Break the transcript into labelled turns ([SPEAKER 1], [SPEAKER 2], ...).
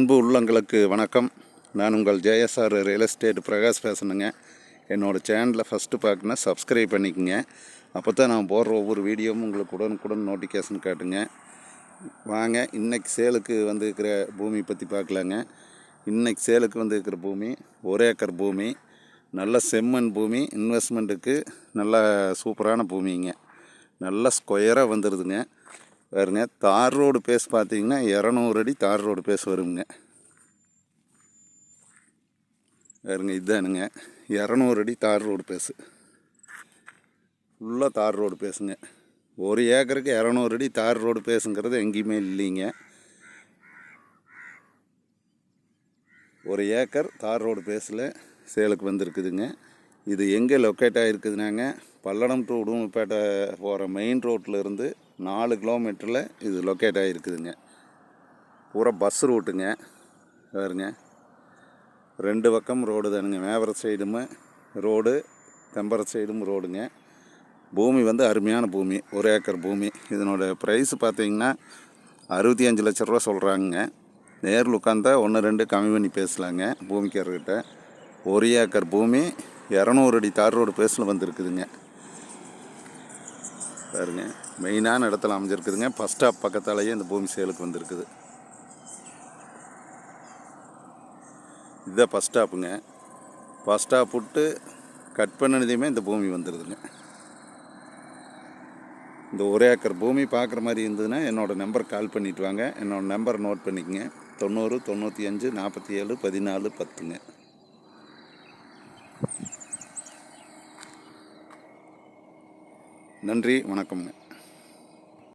[SPEAKER 1] அன்பு உள்ளங்களுக்கு வணக்கம். நான் உங்கள் ஜேஎஸ்ஆர் ரியல் எஸ்டேட் பிரகாஷ் பேசணுங்க. என்னோடய சேனலை ஃபஸ்ட்டு பார்க்கணுன்னா சப்ஸ்கிரைப் பண்ணிக்கோங்க. அப்போ தான் நான் போடுற ஒவ்வொரு வீடியோவும் உங்களுக்கு உடனுக்குடன் நோட்டிஃபிகேஷன் காட்டுங்க. வாங்க இன்றைக்கி சேலுக்கு இருக்கிற பூமி பற்றி பார்க்கலாங்க. இன்றைக்கி சேலுக்கு இருக்கிற பூமி 1 ஏக்கர் பூமி, நல்ல செம்மண் பூமி, இன்வெஸ்ட்மெண்ட்டுக்கு நல்ல சூப்பரான பூமிங்க. நல்ல ஸ்கொயராக வந்துடுதுங்க. பாருங்க, தார் ரோடு பேஸ் பார்த்தீங்கன்னா 200 அடி தார் ரோடு பேஸ் வருங்க. பாருங்க, இதுதானுங்க 200 அடி தார் ரோடு பேஸு, ஃபுல்லாக தார் ரோடு பேசுங்க. 1 ஏக்கருக்கு 200 அடி தார் ரோடு பேசுங்கிறது எங்கேயுமே இல்லைங்க. 1 ஏக்கர் தார் ரோடு பேஸில் சேலுக்கு வந்திருக்குதுங்க. இது எங்கே லொக்கேட் ஆகிருக்குதுனாங்க, பல்லடம் டு உடுமலைப்பேட்டை போகிற மெயின் ரோட்டில் இருந்து 4 கிலோமீட்டரில் இது லொக்கேட் ஆகிருக்குதுங்க. பூரா பஸ் ரூட்டுங்க. பாருங்க, 2 பக்கம் ரோடு தானுங்க. மேவர சைடும் ரோடு, தெம்பர சைடும் ரோடுங்க. பூமி அருமையான பூமி, 1 ஏக்கர் பூமி. இதனோட ப்ரைஸ் பார்த்தீங்கன்னா 65 லட்ச ரூபா சொல்கிறாங்க. நேரில் உட்காந்தா 1-2 கம்மி பண்ணி பேசலாங்க பூமிக்காரர்கிட்ட. 1 ஏக்கர் பூமி 200 அடி தார் ரோடு பேஸில் வந்துருக்குதுங்க. பாருங்க, மெயினான இடத்துல அமைஞ்சிருக்குதுங்க. பஸ் ஸ்டாப் பக்கத்தாலேயே இந்த பூமி சேலுக்கு வந்திருக்குது. இதுதான் பஸ் ஸ்டாப்புங்க. பஸ் ஸ்டாப் விட்டு கட் பண்ணினதையுமே இந்த பூமி வந்துடுதுங்க. இந்த 1 ஏக்கர் பூமி பார்க்குற மாதிரி இருந்ததுன்னா என்னோடய நம்பர் கால் பண்ணிவிட்டு வாங்க. என்னோடய நம்பர் நோட் பண்ணிக்கங்க. 90 95 47 14 10ங்க. நன்றி, வணக்கம்ங்க.